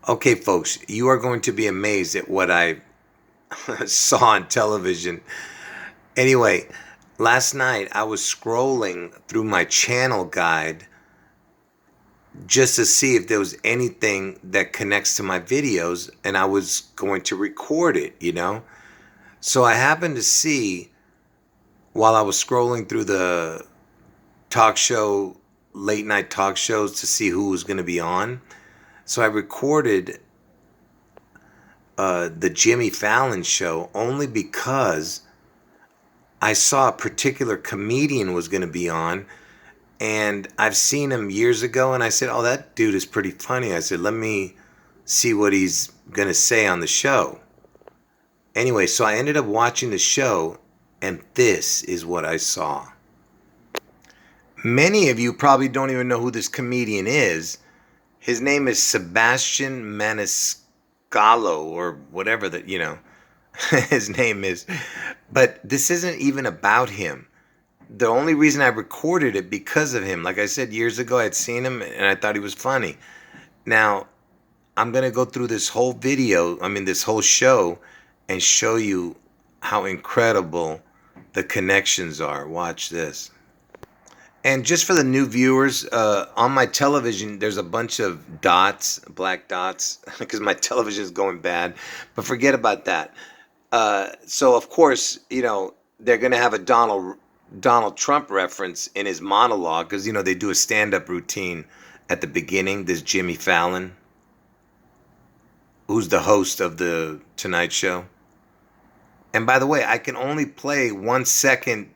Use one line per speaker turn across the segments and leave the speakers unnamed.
Okay, folks, you are going to be amazed at what I saw on television. Anyway, last night I was scrolling through my channel guide just to see if there was anything that connects to my videos, and I was going to record it. So I happened to see, while I was scrolling through the talk show, late night talk shows to see who was going to be on. So I recorded the Jimmy Fallon show only because I saw a particular comedian was going to be on, and I've seen him years ago, and I said, oh, that dude is pretty funny. I said, let me see what he's going to say on the show. Anyway, so I ended up watching the show, and this is what I saw. Many of you probably don't even know who this comedian is. His name is Sebastian Maniscalco, or whatever his name is. But this isn't even about him. The only reason I recorded it because of him. Like I said, years ago I'd seen him and I thought he was funny. Now, I'm going to go through this whole this whole show, and show you how incredible the connections are. Watch this. And just for the new viewers, on my television, there's a bunch of dots, black dots, because my television is going bad. But forget about that. So, of course, they're going to have a Donald Trump reference in his monologue, because, they do a stand-up routine at the beginning. This Jimmy Fallon, who's the host of the Tonight Show. And by the way, I can only play 1 second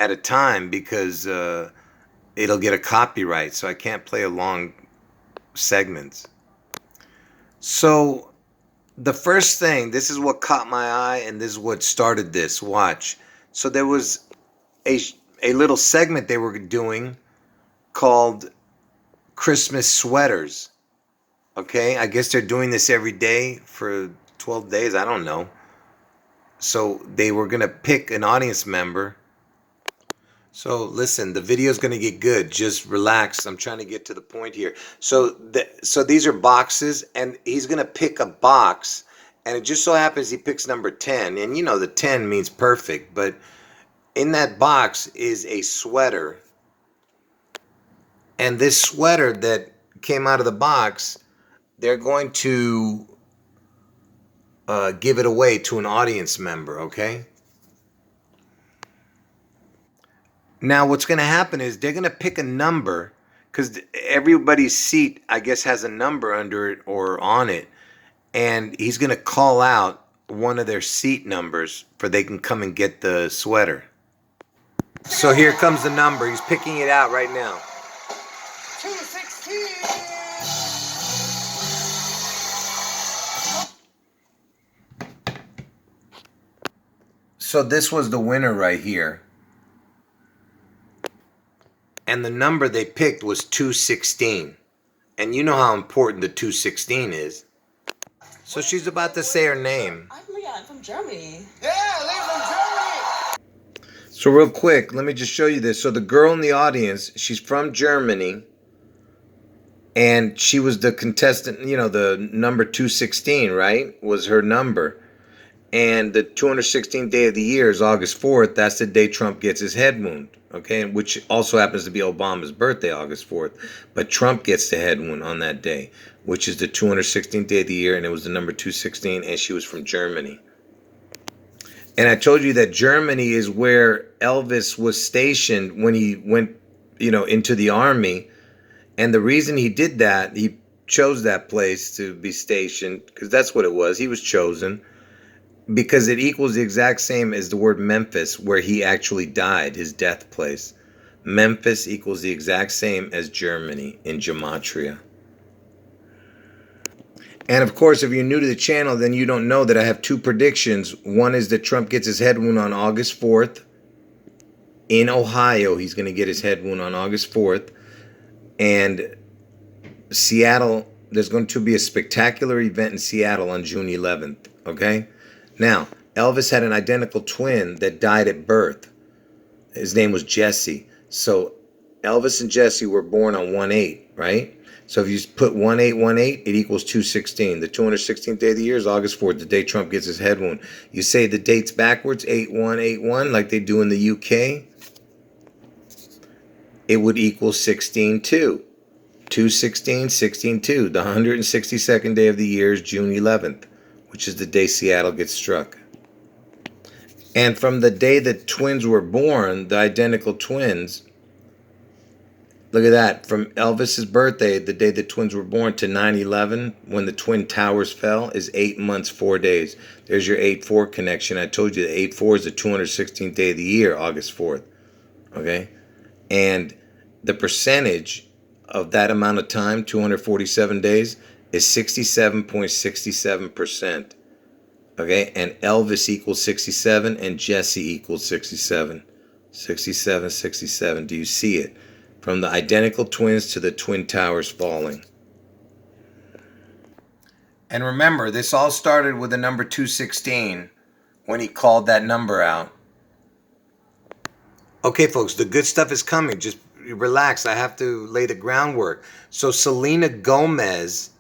at a time because it'll get a copyright, so I can't play a long segments. So the first thing, this is what caught my eye, and this is what started this. Watch. So there was a little segment they were doing called Christmas sweaters. Okay, I guess they're doing this every day for 12 days. I don't know. So they were going to pick an audience member. So listen, the video is going to get good. Just relax. I'm trying to get to the point here. So these are boxes, and he's going to pick a box, and it just so happens he picks number 10. And the 10 means perfect, but in that box is a sweater. And this sweater that came out of the box, they're going to give it away to an audience member, okay? Now, what's going to happen is they're going to pick a number, because everybody's seat, I guess, has a number under it or on it. And he's going to call out one of their seat numbers for they can come and get the sweater. So here comes the number. He's picking it out right now.
216.
So this was the winner right here. And the number they picked was 216. And you know how important the 216 is. So she's about to say her name.
I'm Leon from Germany. Yeah, Leon from Germany.
So real quick, let me just show you this. So the girl in the audience, she's from Germany. And she was the contestant, the number 216, right? Was her number. And the 216th day of the year is August 4th. That's the day Trump gets his head wound, okay? Which also happens to be Obama's birthday, August 4th. But Trump gets the head wound on that day, which is the 216th day of the year, and it was the number 216, and she was from Germany. And I told you that Germany is where Elvis was stationed when he went, into the army. And the reason he did that, he chose that place to be stationed, because that's what it was. He was chosen. Because it equals the exact same as the word Memphis, where he actually died, his death place. Memphis equals the exact same as Germany in gematria. And of course, if you're new to the channel, then you don't know that I have two predictions. One is that Trump gets his head wound on August 4th. In Ohio, he's going to get his head wound on August 4th. And Seattle, there's going to be a spectacular event in Seattle on June 11th, okay? Now, Elvis had an identical twin that died at birth. His name was Jesse. So Elvis and Jesse were born on 1/8, right? So if you put 1818, it equals 216. The 216th day of the year is August 4th, the day Trump gets his head wound. You say the dates backwards, 8181, like they do in the UK, it would equal 162. 216, 162. The 162nd day of the year is June 11th, which is the day Seattle gets struck. And from the day that twins were born, the identical twins, look at that. From Elvis's birthday, the day the twins were born, to 9/11, when the Twin Towers fell, is 8 months, 4 days. There's your 8-4 connection. I told you that 8-4 is the 216th day of the year, August 4th. Okay? And the percentage of that amount of time, 247 days, is 67.67%. Okay? And Elvis equals 67, and Jesse equals 67. 67, 67. Do you see it? From the identical twins to the Twin Towers falling. And remember, this all started with the number 216 when he called that number out. Okay, folks, the good stuff is coming. Just relax. I have to lay the groundwork. So Selena Gomez,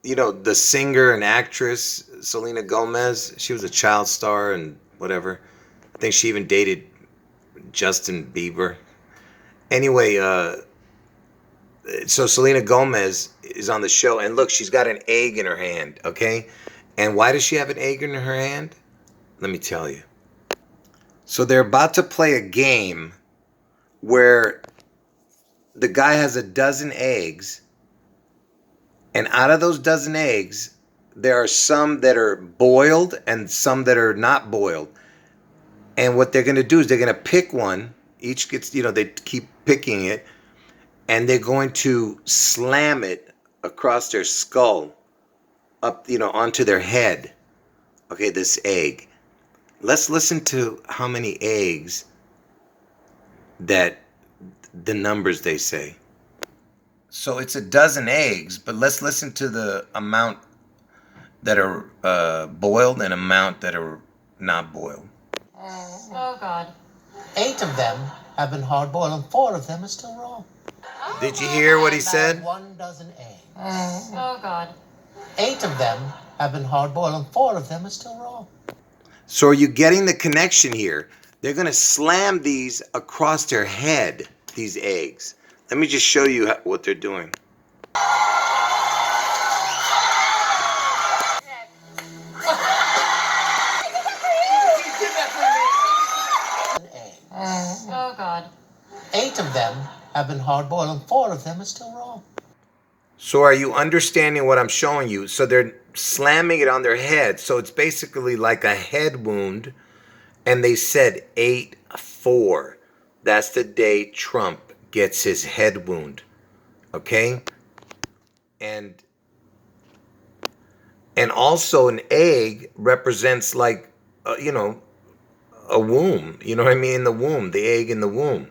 you know, the singer and actress, Selena Gomez, she was a child star and whatever. I think she even dated Justin Bieber. Anyway, so Selena Gomez is on the show, and look, she's got an egg in her hand, okay? And why does she have an egg in her hand? Let me tell you. So they're about to play a game where the guy has a dozen eggs, and out of those dozen eggs, there are some that are boiled and some that are not boiled. And what they're going to do is they're going to pick one. Each gets, you know, they keep picking it, and they're going to slam it across their skull, up, you know, onto their head. Okay, this egg. Let's listen to how many eggs that the numbers they say. So it's a dozen eggs, but let's listen to the amount that are boiled and amount that are not boiled.
Oh, God.
8 of them have been hard-boiled, and 4 of them are still raw.
Did you hear what he said?
1 dozen eggs.
Oh, God.
8 of them have been hard-boiled, and 4 of them are still raw.
So are you getting the connection here? They're going to slam these across their head, these eggs. Let me just show you what they're doing.
Oh, God.
8 of them have been hard-boiled, and 4 of them are still raw.
So are you understanding what I'm showing you? So they're slamming it on their head. So it's basically like a head wound. And they said 8-4. That's the day Trump gets his head wound. Okay? And also an egg represents like, you know, a womb. You know what I mean? The womb, the egg in the womb.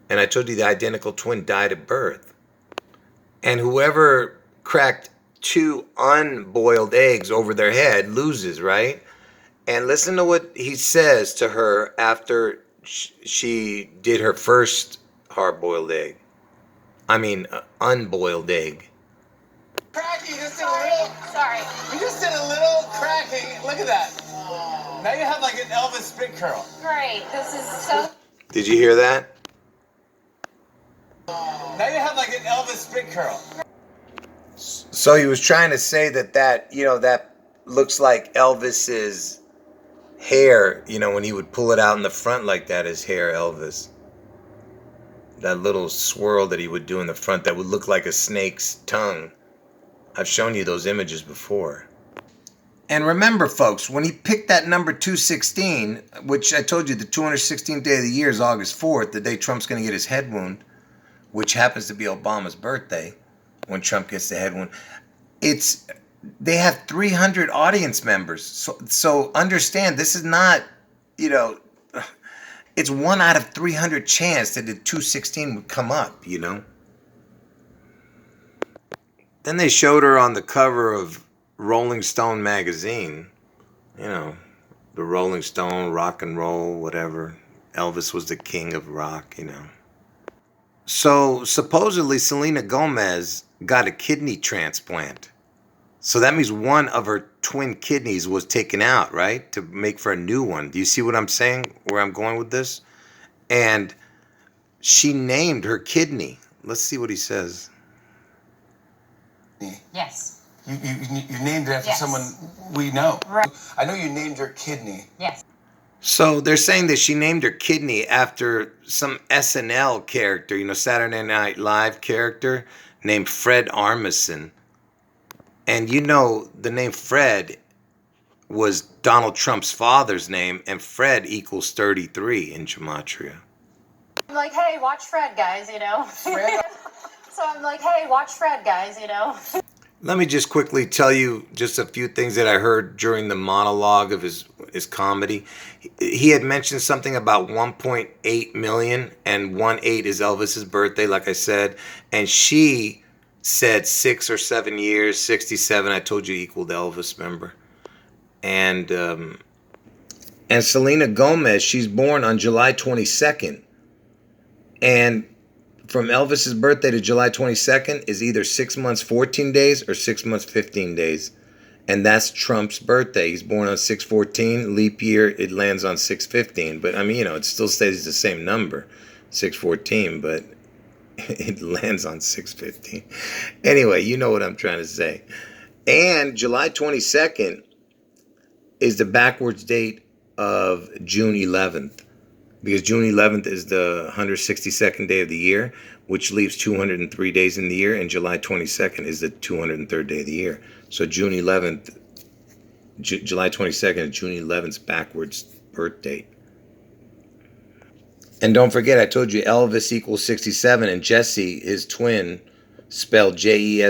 And I told you the identical twin died at birth. And whoever cracked 2 unboiled eggs over their head loses, right? And listen to what he says to her after she did her first hard-boiled egg. I mean, unboiled egg.
Cracking, just did a little.
Sorry.
You just did a little cracking. Look at that. Now you have like an Elvis spit curl.
Great. This is so...
Did you hear that?
Now you have like an Elvis spit curl.
So he was trying to say that, you know, that looks like Elvis's hair, you know, when he would pull it out in the front like that, his hair, Elvis. That little swirl that he would do in the front that would look like a snake's tongue. I've shown you those images before. And remember, folks, when he picked that number 216, which I told you the 216th day of the year is August 4th, the day Trump's going to get his head wound, which happens to be Obama's birthday, when Trump gets the head wound. They have 300 audience members. So understand, this is not, you know, it's 1 out of 300 chance that the 216 would come up, you know. Then they showed her on the cover of Rolling Stone magazine. You know, the Rolling Stone, rock and roll, whatever. Elvis was the king of rock, you know. So supposedly Selena Gomez got a kidney transplant. So that means one of her twin kidneys was taken out, right? To make for a new one. Do you see what I'm saying? Where I'm going with this? And she named her kidney. Let's see what he says.
Yes.
You named it after
Yes.
someone we know.
Right.
I know you named your kidney.
Yes.
So they're saying that she named her kidney after some SNL character, Saturday Night Live character named Fred Armisen. And the name Fred was Donald Trump's father's name, and Fred equals 33 in gematria.
I'm like, hey, watch Fred, guys,
Fred?
So I'm like, hey, watch Fred, guys,
Let me just quickly tell you just a few things that I heard during the monologue of his comedy. He had mentioned something about 1.8 million, and 1/8 is Elvis's birthday, like I said. And she said 6 or 7 years, 67. I told you equaled Elvis, remember? And Selena Gomez, she's born on July 22nd. And from Elvis's birthday to July 22nd is either 6 months, 14 days or 6 months, 15 days. And that's Trump's birthday. He's born on 6/14. Leap year, it lands on 6/15. But I mean, it still stays the same number, 6/14, but it lands on 6/15. Anyway, you know what I'm trying to say. And July 22nd is the backwards date of June 11th. Because June 11th is the 162nd day of the year, which leaves 203 days in the year, and July 22nd is the 203rd day of the year. So July 22nd is June 11th's backwards birth date. And don't forget, I told you Elvis equals 67, and Jesse, his twin, spelled Jessie,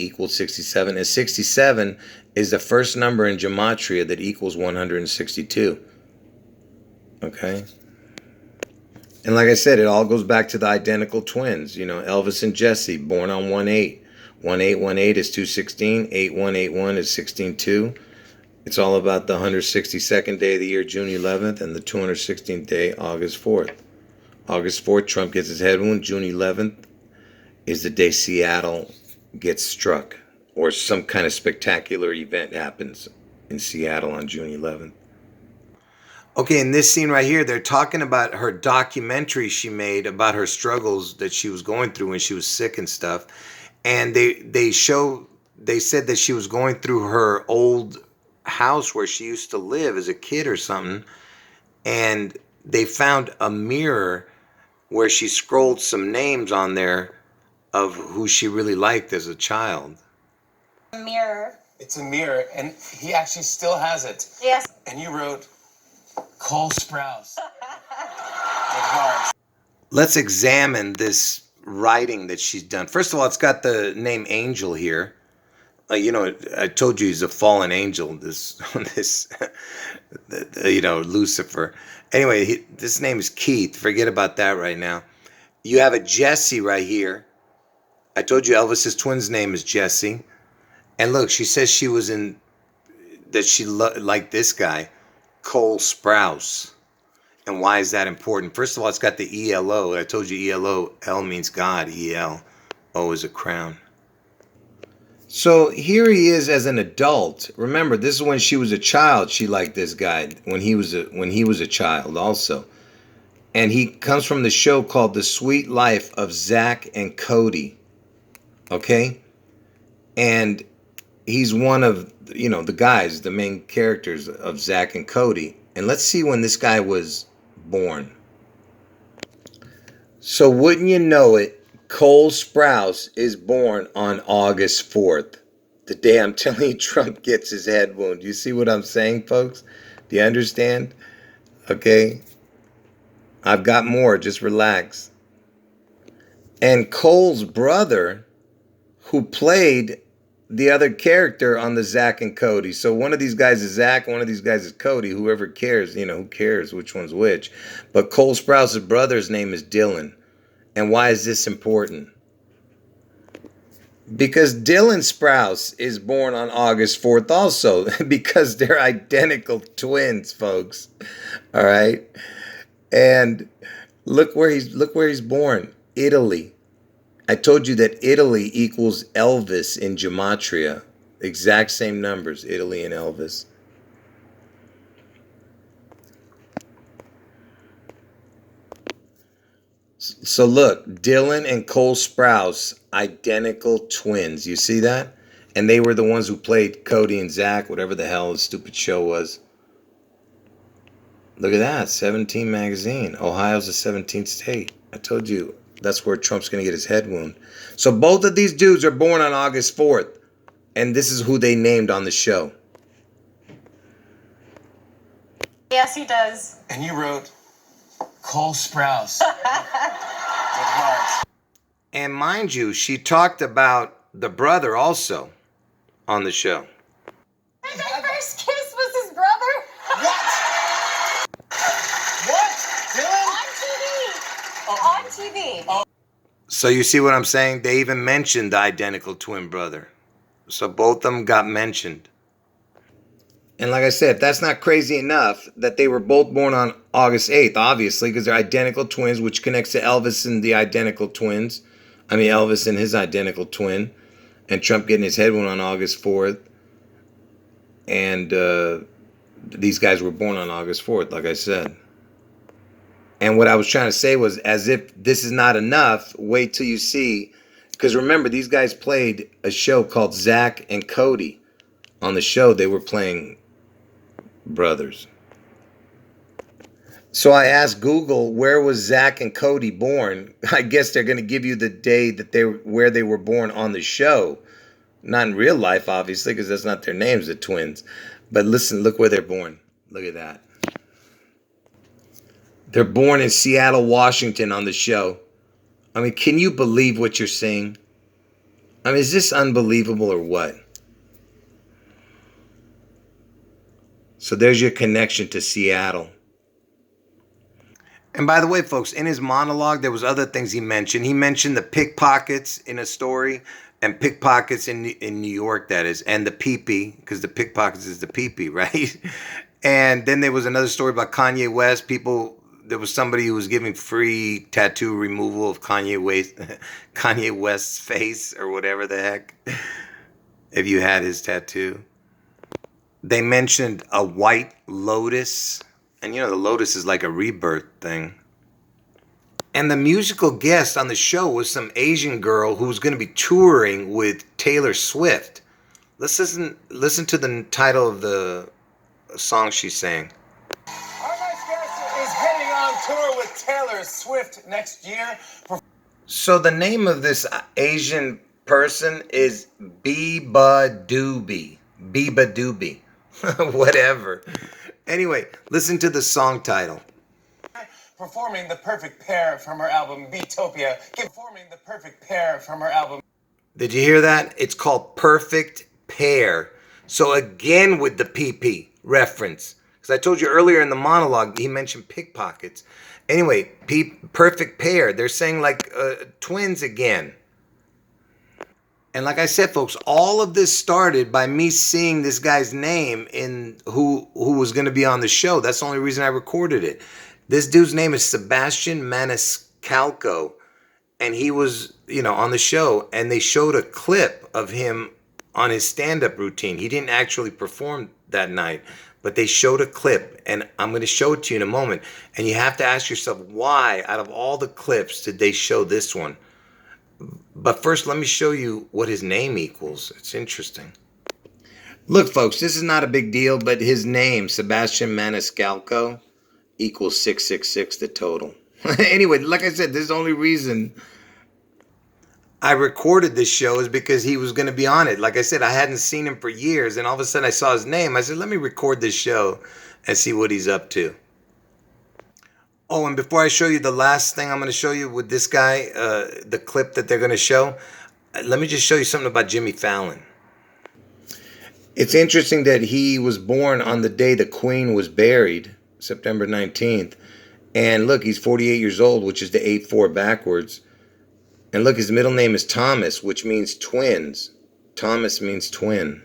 equals 67, and 67 is the first number in gematria that equals 162. Okay? And like I said, it all goes back to the identical twins. Elvis and Jesse, born on 1/8. 1/8 is 216. 8181 is 16/2. It's all about the 162nd day of the year, June 11th, and the 216th day, August 4th. August 4th, Trump gets his head wound. June 11th is the day Seattle gets struck, or some kind of spectacular event happens in Seattle on June 11th. Okay, in this scene right here, they're talking about her documentary she made about her struggles that she was going through when she was sick and stuff. And they said that she was going through her old house where she used to live as a kid or something. And they found a mirror where she scrolled some names on there of who she really liked as a child.
Mirror.
It's a mirror, and he actually still has it.
Yes.
And you wrote Cole Sprouse. With hearts.
Let's examine this writing that she's done. First of all, it's got the name Angel here. I told you he's a fallen angel. Lucifer. Anyway, this name is Keith. Forget about that right now. You have a Jesse right here. I told you Elvis's twin's name is Jesse. And look, she says she liked this guy, Cole Sprouse. And why is that important? First of all, it's got the ELO. I told you ELO, L means God, EL, O is a crown. So here he is as an adult. Remember, this is when she was a child. She liked this guy when he was a child also. And he comes from the show called The Sweet Life of Zach and Cody. Okay? And he's one of, the guys, the main characters of Zach and Cody. And let's see when this guy was born. So wouldn't you know it, Cole Sprouse is born on August 4th. The day I'm telling you Trump gets his head wound. You see what I'm saying, folks? Do you understand? Okay? I've got more. Just relax. And Cole's brother, who played the other character on the Zach and Cody. So one of these guys is Zach, one of these guys is Cody. Whoever cares, who cares which one's which. But Cole Sprouse's brother's name is Dylan. And why is this important? Because Dylan Sprouse is born on August 4th also. Because they're identical twins, folks. All right? And look where he's born. Italy. I told you that Italy equals Elvis in gematria. Exact same numbers, Italy and Elvis. So look, Dylan and Cole Sprouse, identical twins. You see that? And they were the ones who played Cody and Zach, whatever the hell the stupid show was. Look at that, 17 magazine. Ohio's the 17th state. I told you that's where Trump's going to get his head wound. So both of these dudes are born on August 4th. And this is who they named on the show.
Yes, he does.
And you wrote Cole Sprouse. With hearts.
And mind you, she talked about the brother also on the show.
My first kiss was his brother.
What? What? Dylan?
On TV. On TV.
So you see what I'm saying? They even mentioned the identical twin brother. So both of them got mentioned. And like I said, if that's not crazy enough that they were both born on August 8th, obviously, because they're identical twins, which connects to Elvis and the identical twins. I mean, Elvis and his identical twin. And Trump getting his head wound on August 4th. And these guys were born on August 4th, like I said. And what I was trying to say was, as if this is not enough, wait till you see. Because remember, these guys played a show called Zach and Cody. On the show, they were playing brothers. So I asked Google, where was Zach and Cody born? I guess they're going to give you the day that where they were born on the show. Not in real life, obviously, because that's not their names, the twins. But listen, look where they're born. Look at that. They're born in Seattle, Washington on the show. I mean, can you believe what you're seeing? I mean, is this unbelievable or what? So there's your connection to Seattle. And by the way, folks, in his monologue, there was other things he mentioned. He mentioned the pickpockets in a story, and pickpockets in New York, that is, and the pee-pee, because the pickpockets is the pee-pee, right? And then there was another story about Kanye West. There was somebody who was giving free tattoo removal of Kanye West's face or whatever the heck, if you had his tattoo. They mentioned a white lotus. And you know, the lotus is like a rebirth thing. And the musical guest on the show was some Asian girl who was going to be touring with Taylor Swift. Let's listen to the title of the song she sang.
Our next guest is heading on tour with Taylor Swift next year.
So the name of this Asian person is Biba Doobie. Biba Doobie. Whatever. Anyway, listen to the song title.
Performing the perfect pair from her album Beatopia. Performing the perfect pair from her album.
Did you hear that? It's called Perfect Pair. So again with the PP reference. Because I told you earlier in the monologue, he mentioned pickpockets. Anyway, perfect pair. They're saying like twins again. And like I said, folks, all of this started by me seeing this guy's name in who was going to be on the show. That's the only reason I recorded it. This dude's name is Sebastian Maniscalco. And he was, on the show. And they showed a clip of him on his stand-up routine. He didn't actually perform that night. But they showed a clip. And I'm going to show it to you in a moment. And you have to ask yourself, why, out of all the clips, did they show this one? But first, let me show you what his name equals. It's interesting. Look, folks, this is not a big deal, but his name, Sebastian Maniscalco, equals 666, the total. Anyway, like I said, this is the only reason I recorded this show is because he was going to be on it. Like I said, I hadn't seen him for years, and all of a sudden I saw his name. I said, let me record this show and see what he's up to. Oh, and before I show you the last thing I'm going to show you with this guy, the clip that they're going to show, let me just show you something about Jimmy Fallon. It's interesting that he was born on the day the Queen was buried, September 19th. And look, he's 48 years old, which is the 8-4 backwards. And look, his middle name is Thomas, which means twins. Thomas means twin.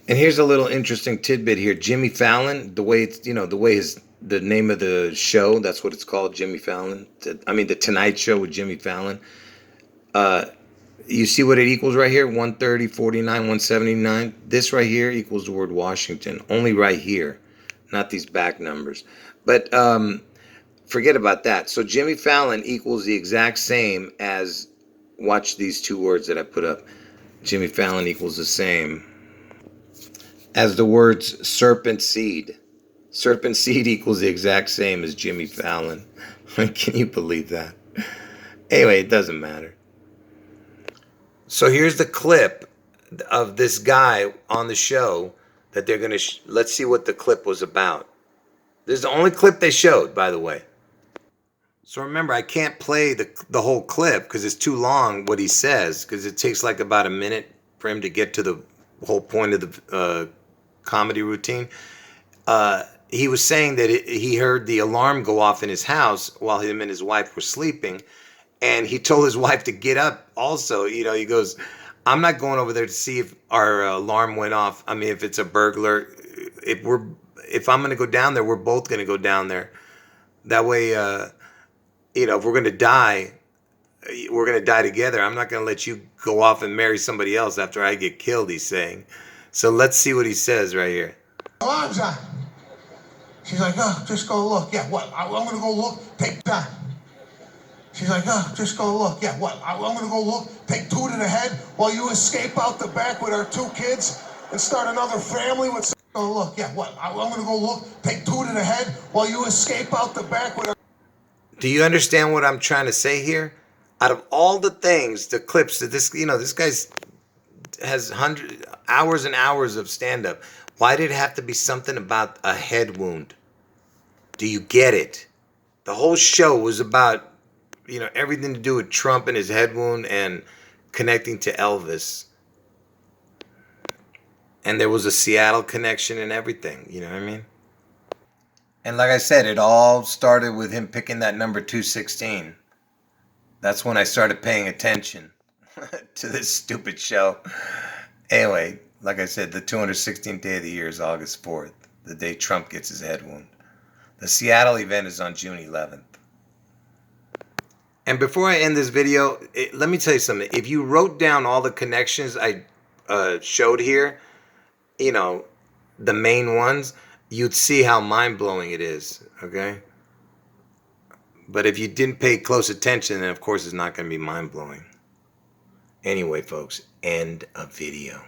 And here's a little interesting tidbit here. Jimmy Fallon, the way it's, the way his the name of the show. That's what it's called, Jimmy Fallon. The Tonight Show with Jimmy Fallon. You see what it equals right here? 130, 49, 179. This right here equals the word Washington. Only right here, not these back numbers. But forget about that. So Jimmy Fallon equals the exact same as, watch these two words that I put up. Jimmy Fallon equals the same as the words serpent seed. Serpent seed equals the exact same as Jimmy Fallon. Can you believe that? Anyway, it doesn't matter. So here's the clip of this guy on the show that they're going to... let's see what the clip was about. This is the only clip they showed, by the way. So remember, I can't play the whole clip because it's too long what he says, because it takes like about a minute for him to get to the whole point of the comedy routine. He was saying that he heard the alarm go off in his house while him and his wife were sleeping. And he told his wife to get up also. You know, he goes, I'm not going over there to see if our alarm went off. I mean, if it's a burglar, if I'm going to go down there, we're both going to go down there. That way, if we're going to die, we're going to die together. I'm not going to let you go off and marry somebody else after I get killed, he's saying. So let's see what he says right here.
Alarm's on. She's like, oh, just go look. Yeah, what? I'm going to go look. Take time. She's like, oh, just go look. Yeah, what? I'm going to go look. Take 2 to the head while you escape out the back with our 2 kids and start another family with... Go look. Yeah, what? I'm going to go look. Take 2 to the head while you escape out the back with our...
Do you understand what I'm trying to say here? Out of all the things, the clips that this guy's has hours and hours of stand-up. Why did it have to be something about a head wound? Do you get it? The whole show was about, everything to do with Trump and his head wound and connecting to Elvis. And there was a Seattle connection and everything, you know what I mean? And like I said, it all started with him picking that number 216. That's when I started paying attention to this stupid show. Anyway, like I said, the 216th day of the year is August 4th, the day Trump gets his head wound. The Seattle event is on June 11th. And before I end this video, let me tell you something. If you wrote down all the connections I showed here, the main ones, you'd see how mind-blowing it is, okay? But if you didn't pay close attention, then of course it's not going to be mind-blowing. Anyway, folks, end of video.